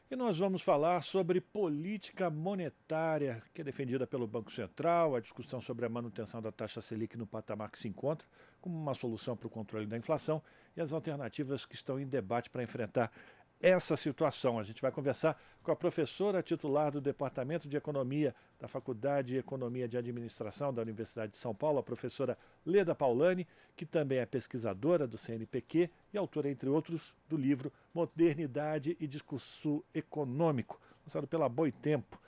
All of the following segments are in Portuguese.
E nós vamos falar sobre política monetária, que é defendida pelo Banco Central, a discussão sobre a manutenção da taxa Selic no patamar que se encontra, como uma solução para o controle da inflação e as alternativas que estão em debate para enfrentar essa situação. A gente vai conversar com a professora titular do Departamento de Economia da Faculdade de Economia de Administração da Universidade de São Paulo, a professora Leda Paulani, que também é pesquisadora do CNPq e autora, entre outros, do livro Modernidade e Discurso Econômico, lançado pela Boitempo.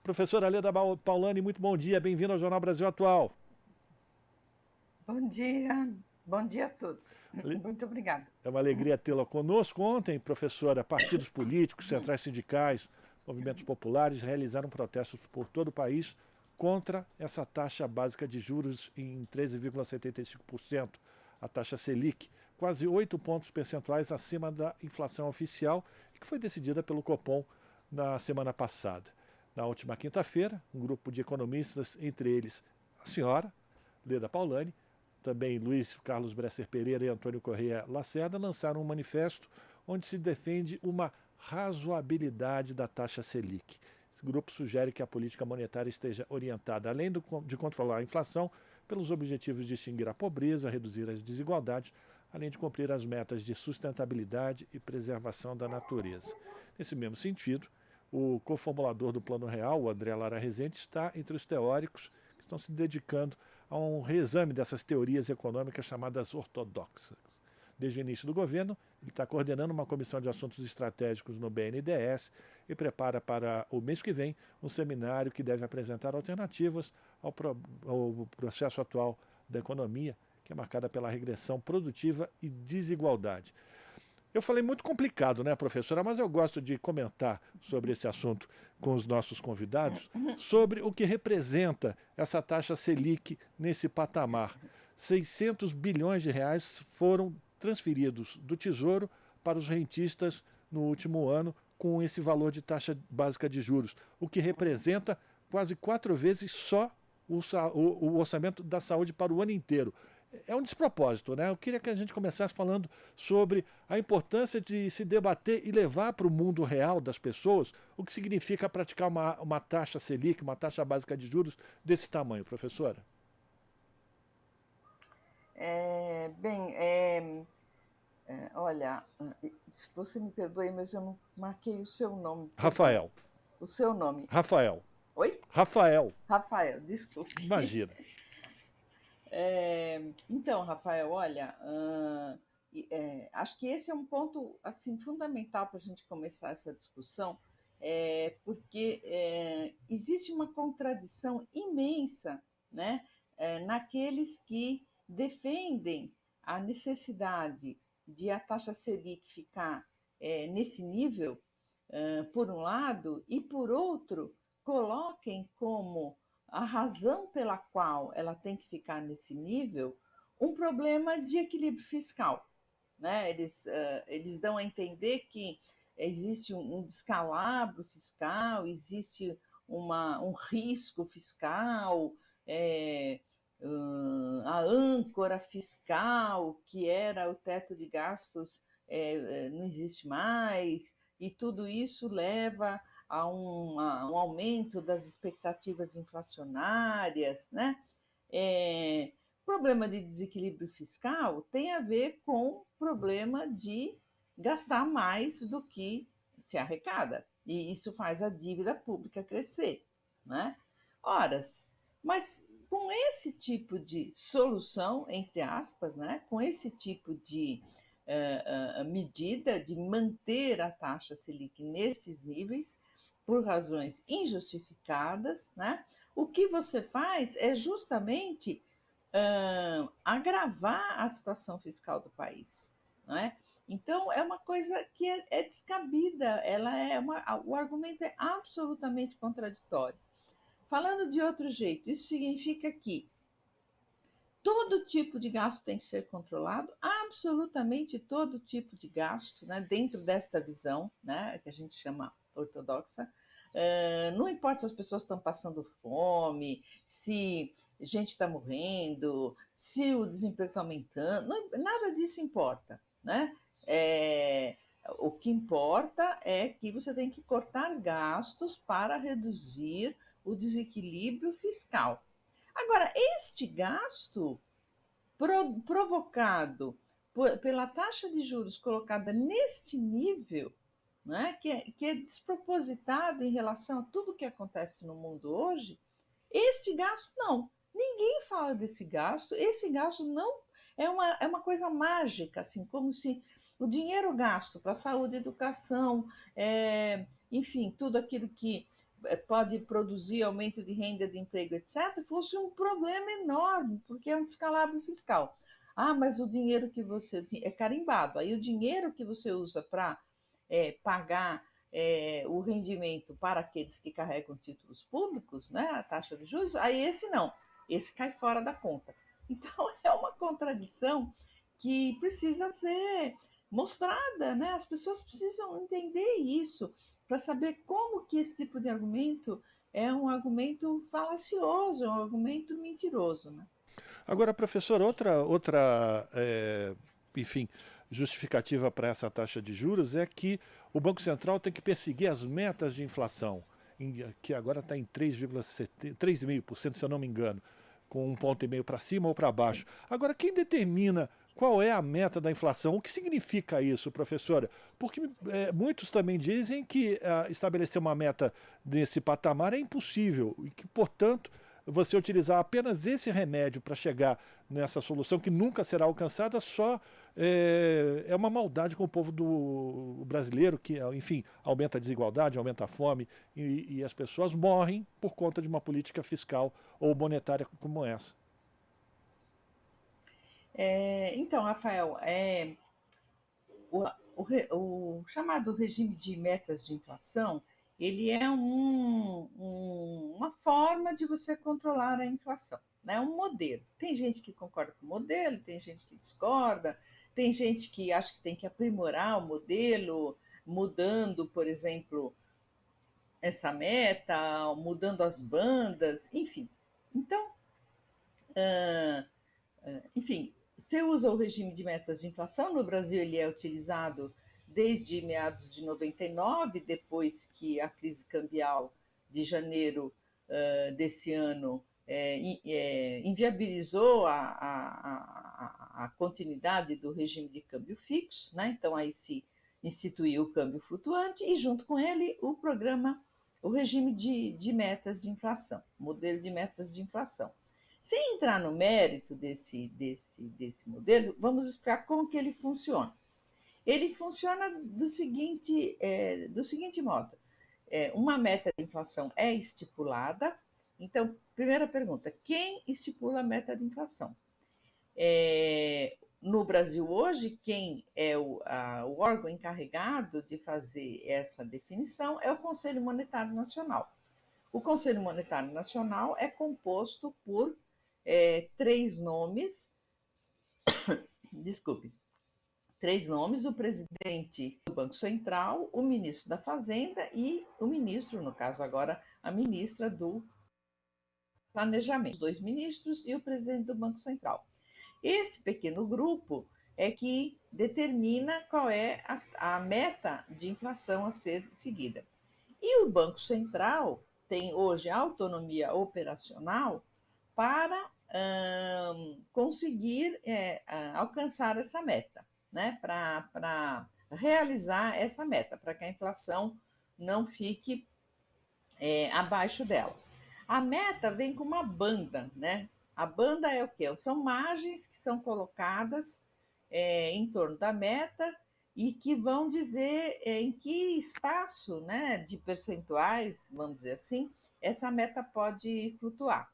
Professora Leda Paulani, muito bom dia, bem-vindo ao Jornal Brasil Atual. Bom dia a todos. Muito obrigada. É uma alegria tê-la conosco. Ontem, professora, partidos políticos, centrais sindicais, movimentos populares realizaram protestos por todo o país contra essa taxa básica de juros em 13,75%, a taxa Selic, quase 8 pontos percentuais acima da inflação oficial, que foi decidida pelo Copom na semana passada. Na última quinta-feira, um grupo de economistas, entre eles a senhora, Leda Paulani, também Luiz Carlos Bresser Pereira e Antônio Correia Lacerda, lançaram um manifesto onde se defende uma razoabilidade da taxa Selic. Esse grupo sugere que a política monetária esteja orientada, além de controlar a inflação, pelos objetivos de extinguir a pobreza, reduzir as desigualdades, além de cumprir as metas de sustentabilidade e preservação da natureza. Nesse mesmo sentido, o coformulador do Plano Real, o André Lara Rezende, está entre os teóricos que estão se dedicando a um reexame dessas teorias econômicas chamadas ortodoxas. Desde o início do governo, ele está coordenando uma comissão de assuntos estratégicos no BNDES e prepara para o mês que vem um seminário que deve apresentar alternativas ao processo atual da economia, que é marcada pela regressão produtiva e desigualdade. Eu falei muito complicado, né, professora? Mas eu gosto de comentar sobre esse assunto com os nossos convidados, sobre o que representa essa taxa Selic nesse patamar. 600 bilhões de reais foram transferidos do Tesouro para os rentistas no último ano com esse valor de taxa básica de juros, o que representa quase 4 vezes só o orçamento da saúde para o ano inteiro. É um despropósito, né? Eu queria que a gente começasse falando sobre a importância de se debater e levar para o mundo real das pessoas o que significa praticar uma taxa Selic, uma taxa básica de juros desse tamanho, professora. Olha, se você me perdoe, mas eu não marquei o seu nome, perdão. Rafael. O seu nome. Rafael. Oi? Rafael. Rafael, desculpe. Imagina. Então, Rafael, olha, acho que esse é um ponto assim fundamental para a gente começar essa discussão, porque existe uma contradição imensa, né, naqueles que defendem a necessidade de a taxa Selic ficar nesse nível, por um lado, e por outro, coloquem como a razão pela qual ela tem que ficar nesse nível um problema de equilíbrio fiscal. Né? Eles dão a entender que existe um descalabro fiscal, existe um risco fiscal, a âncora fiscal, que era o teto de gastos, não existe mais, e tudo isso leva a um aumento das expectativas inflacionárias, né? Problema de desequilíbrio fiscal tem a ver com problema de gastar mais do que se arrecada, e isso faz a dívida pública crescer, né? Ora, mas com esse tipo de solução, entre aspas, né, com esse tipo de medida de manter a taxa Selic nesses níveis, por razões injustificadas, né, o que você faz é justamente agravar a situação fiscal do país. Não é? Então, é uma coisa que é descabida, o argumento é absolutamente contraditório. Falando de outro jeito, isso significa que todo tipo de gasto tem que ser controlado, absolutamente todo tipo de gasto, né, dentro desta visão, né, que a gente chama ortodoxa. Não importa se as pessoas estão passando fome, se gente está morrendo, se o desemprego está aumentando, nada disso importa. Né? O que importa é que você tem que cortar gastos para reduzir o desequilíbrio fiscal. Agora, este gasto provocado pela taxa de juros colocada neste nível, né, que é despropositado em relação a tudo que acontece no mundo hoje, este gasto não. Ninguém fala desse gasto. Esse gasto não é uma coisa mágica, assim, como se o dinheiro gasto para saúde, educação, enfim, tudo aquilo que pode produzir aumento de renda, de emprego, etc., fosse um problema enorme, porque é um descalabro fiscal. Ah, mas o dinheiro que você é carimbado, aí o dinheiro que você usa para pagar o rendimento para aqueles que carregam títulos públicos, né, a taxa de juros, aí esse não, esse cai fora da conta. Então é uma contradição que precisa ser mostrada, né? As pessoas precisam entender isso para saber como que esse tipo de argumento é um argumento falacioso, é um argumento mentiroso, né? Agora, professor, outra enfim, justificativa para essa taxa de juros é que o Banco Central tem que perseguir as metas de inflação, que agora está em 3,5%, se eu não me engano, com 1,5 ponto para cima ou para baixo. Agora, quem determina qual é a meta da inflação? O que significa isso, professora? Porque muitos também dizem que estabelecer uma meta nesse patamar é impossível e que, portanto, você utilizar apenas esse remédio para chegar nessa solução que nunca será alcançada só é uma maldade com o povo brasileiro, que, enfim, aumenta a desigualdade, aumenta a fome e as pessoas morrem por conta de uma política fiscal ou monetária como essa. Então, Rafael, o, o chamado regime de metas de inflação, ele é uma forma de você controlar a inflação, né? Um modelo. Tem gente que concorda com o modelo, tem gente que discorda, tem gente que acha que tem que aprimorar o modelo, mudando, por exemplo, essa meta, mudando as bandas, enfim. Então, enfim, você usa o regime de metas de inflação. No Brasil, ele é utilizado desde meados de 99, depois que a crise cambial de janeiro desse ano inviabilizou a continuidade do regime de câmbio fixo, né? Então aí se instituiu o câmbio flutuante e junto com ele o regime de metas de inflação, modelo de metas de inflação. Sem entrar no mérito desse modelo, vamos explicar como que ele funciona. Ele funciona do seguinte modo. Uma meta de inflação é estipulada. Então, primeira pergunta, quem estipula a meta de inflação? No Brasil hoje, quem é o órgão encarregado de fazer essa definição é o Conselho Monetário Nacional. O Conselho Monetário Nacional é composto por três nomes, desculpe, três nomes: o presidente do Banco Central, o ministro da Fazenda e o ministro, no caso agora, a ministra do Planejamento. Os dois ministros e o presidente do Banco Central. Esse pequeno grupo é que determina qual é a meta de inflação a ser seguida. E o Banco Central tem hoje autonomia operacional para conseguir alcançar essa meta, né? Para realizar essa meta, para que a inflação não fique abaixo dela. A meta vem com uma banda, né? A banda é o quê? São margens que são colocadas em torno da meta e que vão dizer em que espaço, né, de percentuais, vamos dizer assim, essa meta pode flutuar.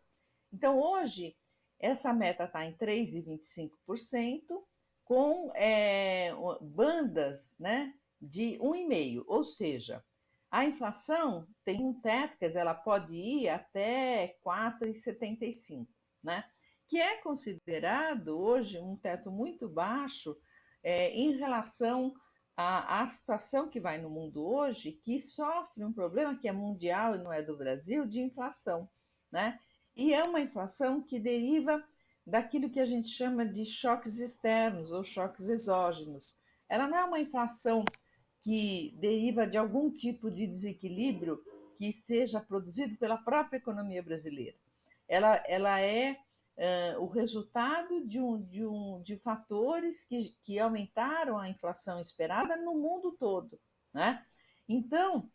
Então, hoje, essa meta está em 3,25%, com bandas, né, de 1,5%, ou seja, a inflação tem um teto, quer dizer, ela pode ir até 4,75%, né? Que é considerado hoje um teto muito baixo em relação à situação que vai no mundo hoje, que sofre um problema que é mundial e não é do Brasil, de inflação, né? E é uma inflação que deriva daquilo que a gente chama de choques externos ou choques exógenos. Ela não é uma inflação que deriva de algum tipo de desequilíbrio que seja produzido pela própria economia brasileira. Ela é o resultado de fatores que aumentaram a inflação esperada no mundo todo, né? Então,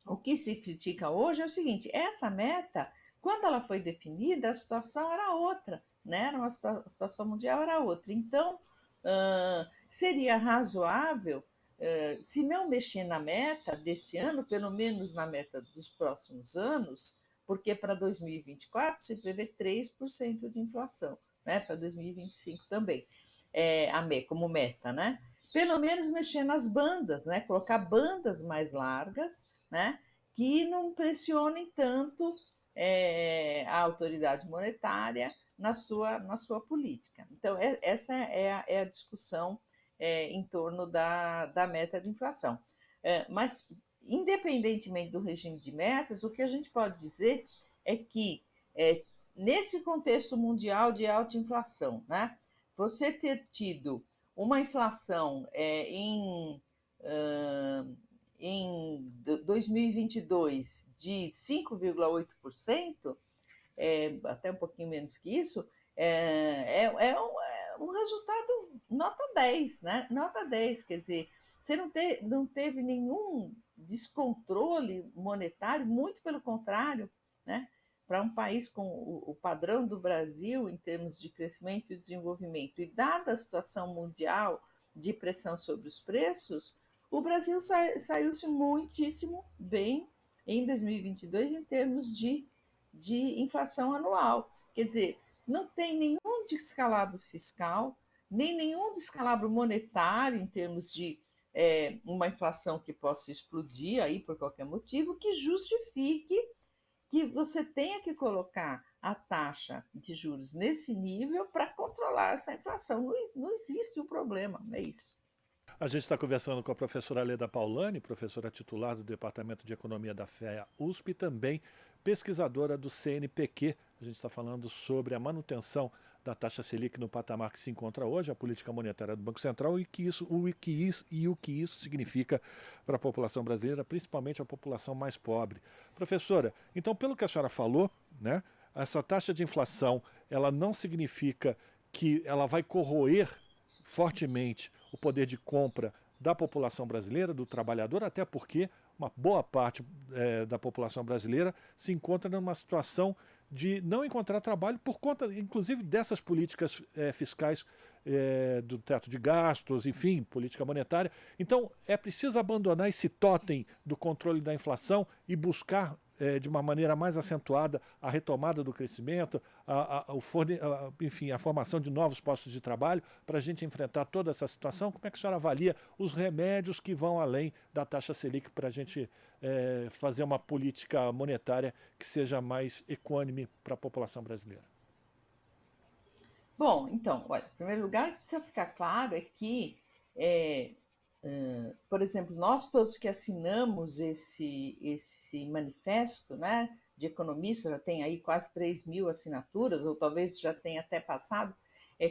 o que se critica hoje é o seguinte: essa meta, quando ela foi definida, a situação era outra, né? A situação mundial era outra. Então, seria razoável, se não mexer na meta deste ano, pelo menos na meta dos próximos anos, porque para 2024 se prevê 3% de inflação, né? Para 2025 também, como meta, né? Pelo menos mexer nas bandas, né? Colocar bandas mais largas, né? Que não pressionem tanto a autoridade monetária na sua política. Então, essa é a discussão em torno da meta de inflação. Mas, independentemente do regime de metas, o que a gente pode dizer é que, nesse contexto mundial de alta inflação, né, você ter tido uma inflação em 2022 de 5,8%, até um pouquinho menos que isso, é um resultado nota 10, né? Nota 10, quer dizer, você não teve nenhum descontrole monetário, muito pelo contrário, né? Para um país com o padrão do Brasil em termos de crescimento e desenvolvimento, e dada a situação mundial de pressão sobre os preços, o Brasil saiu-se muitíssimo bem em 2022 em termos de inflação anual. Quer dizer, não tem nenhum descalabro fiscal, nem nenhum descalabro monetário em termos de uma inflação que possa explodir aí por qualquer motivo, que justifique que você tenha que colocar a taxa de juros nesse nível para controlar essa inflação. Não existe um problema, é isso. A gente está conversando com a professora Leda Paulani, professora titular do Departamento de Economia da FEA USP e também pesquisadora do CNPq. A gente está falando sobre a manutenção da taxa Selic no patamar que se encontra hoje, a política monetária do Banco Central, e o que isso significa para a população brasileira, principalmente a população mais pobre. Professora, então, pelo que a senhora falou, né, essa taxa de inflação, ela não significa que ela vai corroer fortemente o poder de compra da população brasileira, do trabalhador, até porque uma boa parte da população brasileira se encontra numa situação de não encontrar trabalho por conta, inclusive, dessas políticas fiscais do teto de gastos, enfim, política monetária. Então, é preciso abandonar esse totem do controle da inflação e buscar de uma maneira mais acentuada a retomada do crescimento, enfim, a formação de novos postos de trabalho para a gente enfrentar toda essa situação. Como é que a senhora avalia os remédios que vão além da taxa Selic para a gente fazer uma política monetária que seja mais equânime para a população brasileira? Bom, então, olha, em primeiro lugar, o que precisa ficar claro é que por exemplo, nós todos que assinamos esse manifesto, né, de economistas, já tem aí quase 3.000 assinaturas, ou talvez já tenha até passado,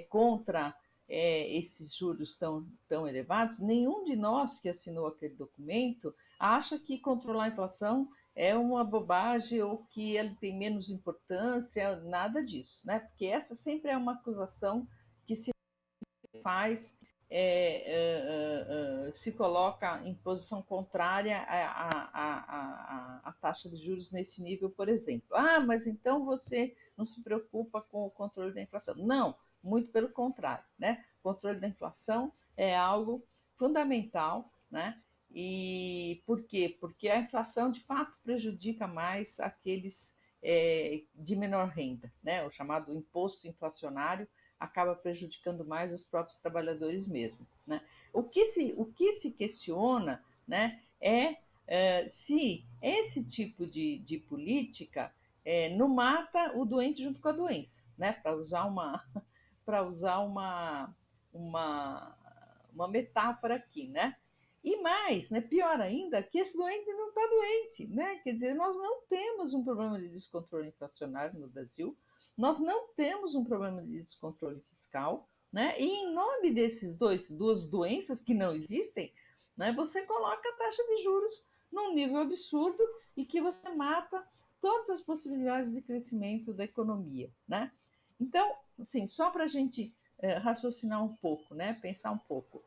contra esses juros tão elevados. Nenhum de nós que assinou aquele documento acha que controlar a inflação é uma bobagem ou que ele tem menos importância, nada disso, né? Porque essa sempre é uma acusação que se faz, se coloca em posição contrária à taxa de juros nesse nível, por exemplo. Ah, mas então você não se preocupa com o controle da inflação. Não, muito pelo contrário, né? O controle da inflação é algo fundamental, né? E por quê? Porque a inflação, de fato, prejudica mais aqueles de menor renda, né? O chamado imposto inflacionário acaba prejudicando mais os próprios trabalhadores mesmo, né? O que se questiona, né, se esse tipo de política não mata o doente junto com a doença, né? Para usar uma metáfora aqui, né? E mais, né, pior ainda, que esse doente não está doente, né? Quer dizer, nós não temos um problema de descontrole inflacionário no Brasil, nós não temos um problema de descontrole fiscal, né? E em nome desses duas doenças que não existem, né? Você coloca a taxa de juros num nível absurdo e que você mata todas as possibilidades de crescimento da economia, né? Então, assim, só para a gente raciocinar um pouco, né? Pensar um pouco.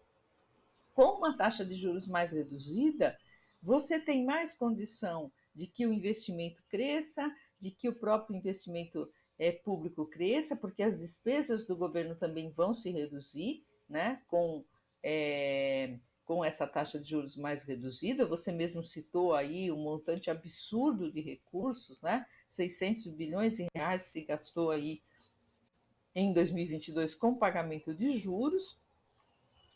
Com uma taxa de juros mais reduzida, você tem mais condição de que o investimento cresça, de que o próprio investimento público cresça, porque as despesas do governo também vão se reduzir, né, com essa taxa de juros mais reduzida. Você mesmo citou aí um montante absurdo de recursos, né, 600 bilhões de reais se gastou aí em 2022 com pagamento de juros.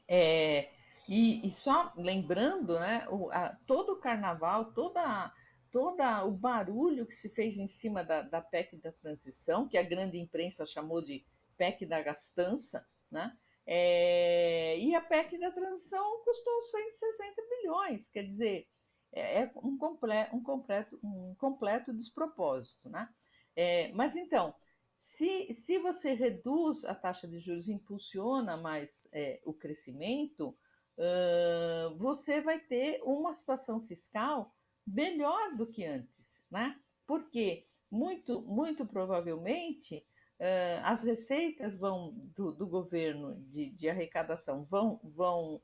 É, e só lembrando, né, todo o carnaval, todo o barulho que se fez em cima da PEC da transição, que a grande imprensa chamou de PEC da gastança, né? E a PEC da transição custou 160 bilhões, quer dizer, é um completo despropósito, né? Mas então, se você reduz a taxa de juros e impulsiona mais o crescimento, você vai ter uma situação fiscal melhor do que antes, né? Porque muito provavelmente as receitas do governo de arrecadação vão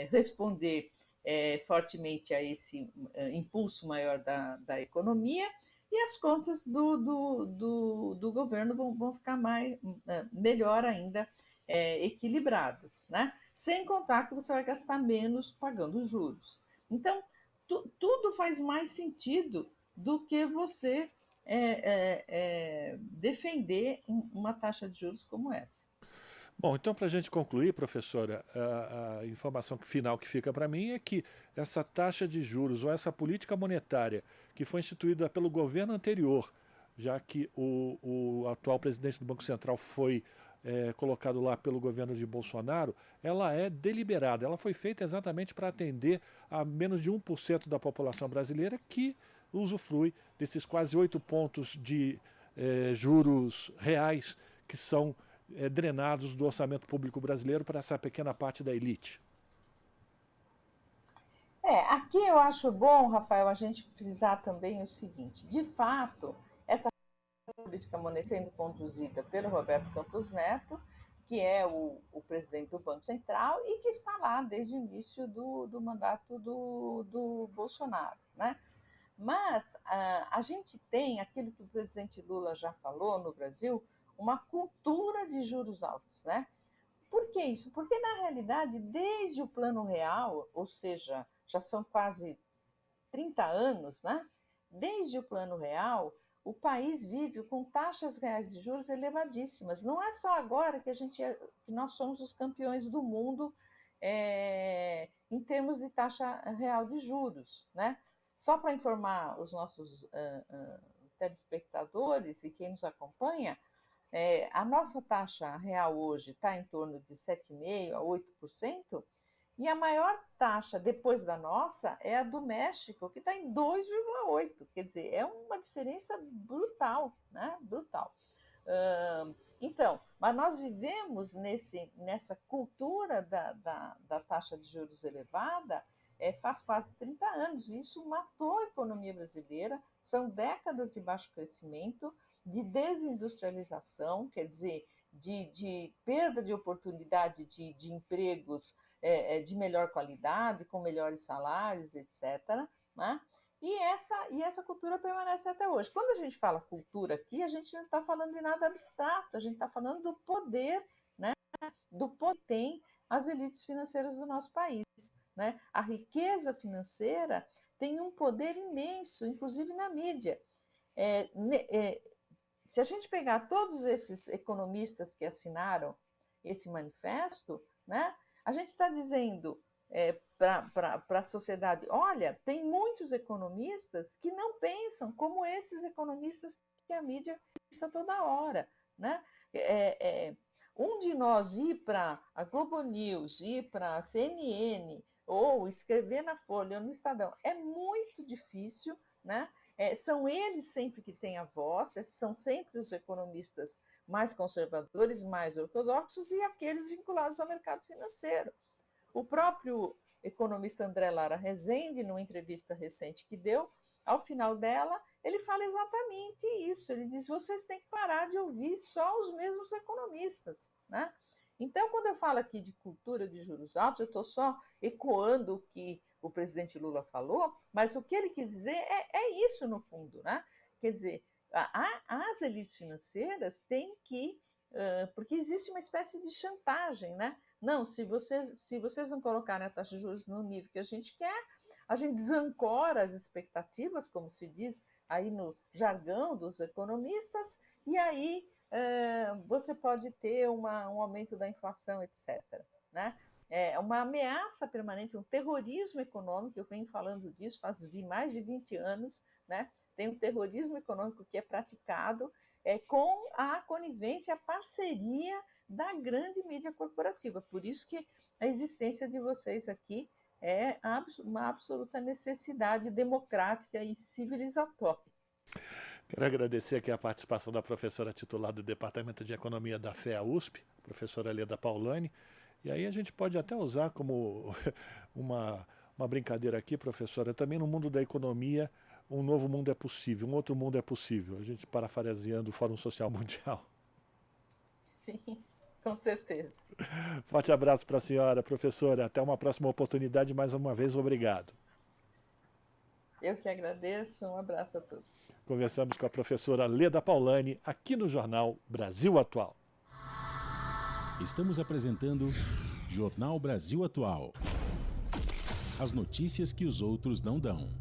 responder fortemente a esse impulso maior da economia, e as contas do governo vão ficar melhor ainda equilibradas, né? Sem contar que você vai gastar menos pagando juros. Então, tudo faz mais sentido do que você defender uma taxa de juros como essa. Bom, então, para a gente concluir, professora, a informação final que fica para mim é que essa taxa de juros ou essa política monetária que foi instituída pelo governo anterior, já que o atual presidente do Banco Central foi colocado lá pelo governo de Bolsonaro, ela é deliberada. Ela foi feita exatamente para atender a menos de 1% da população brasileira que usufrui desses quase 8 pontos de juros reais que são drenados do orçamento público brasileiro para essa pequena parte da elite. Aqui eu acho bom, Rafael, a gente frisar também o seguinte: de fato, essa política monetária sendo conduzida pelo Roberto Campos Neto, que é o presidente do Banco Central e que está lá desde o início do mandato do Bolsonaro, né? Mas a gente tem aquilo que o presidente Lula já falou no Brasil, uma cultura de juros altos, né? Por que isso? Porque, na realidade, desde o Plano Real, ou seja, já são quase 30 anos, né? Desde o Plano Real, o país vive com taxas reais de juros elevadíssimas. Não é só agora que nós somos os campeões do mundo em termos de taxa real de juros, né? Só para informar os nossos telespectadores e quem nos acompanha, a nossa taxa real hoje está em torno de 7,5% a 8%, e a maior taxa depois da nossa é a do México, que está em 2,8%. Quer dizer, é uma diferença brutal, né? Brutal. Então, mas nós vivemos nessa cultura da taxa de juros elevada faz quase 30 anos. Isso matou a economia brasileira. São décadas de baixo crescimento, de desindustrialização, quer dizer, de perda de oportunidade de empregos de melhor qualidade, com melhores salários, etc., né? E essa cultura permanece até hoje. Quando a gente fala cultura aqui, a gente não está falando de nada abstrato, a gente está falando do poder, né? Do poder que tem as elites financeiras do nosso país, né? A riqueza financeira tem um poder imenso, inclusive na mídia. Se a gente pegar todos esses economistas que assinaram esse manifesto, né, a gente está dizendo para a sociedade: olha, tem muitos economistas que não pensam como esses economistas que a mídia pensa toda hora, né? Um de nós ir para a Globo News, ir para a CNN, ou escrever na Folha ou no Estadão, é muito difícil, né? São eles sempre que têm a voz, são sempre os economistas mais conservadores, mais ortodoxos e aqueles vinculados ao mercado financeiro. O próprio economista André Lara Rezende, numa entrevista recente que deu, ao final dela, ele fala exatamente isso. Ele diz: vocês têm que parar de ouvir só os mesmos economistas, né? Então, quando eu falo aqui de cultura de juros altos, eu estou só ecoando o que o presidente Lula falou, mas o que ele quis dizer é isso, no fundo, né? Quer dizer, as elites financeiras têm que... porque existe uma espécie de chantagem, né? Não, se vocês não colocarem a taxa de juros no nível que a gente quer, a gente desancora as expectativas, como se diz aí no jargão dos economistas, e aí você pode ter um aumento da inflação, etc. Né? É uma ameaça permanente, um terrorismo econômico, eu venho falando disso faz mais de 20 anos, né? Tem um terrorismo econômico que é praticado com a conivência, a parceria da grande mídia corporativa. Por isso que a existência de vocês aqui é uma absoluta necessidade democrática e civilizatória. Quero agradecer aqui a participação da professora titular do Departamento de Economia da FEA USP, professora Leda Paulani. E aí a gente pode até usar como uma brincadeira aqui, professora, também no mundo da economia, um novo mundo é possível, um outro mundo é possível. A gente parafraseando o Fórum Social Mundial. Sim, com certeza. Forte abraço para a senhora, professora. Até uma próxima oportunidade. Mais uma vez, obrigado. Eu que agradeço. Um abraço a todos. Conversamos com a professora Leda Paulani, aqui no Jornal Brasil Atual. Estamos apresentando Jornal Brasil Atual. As notícias que os outros não dão.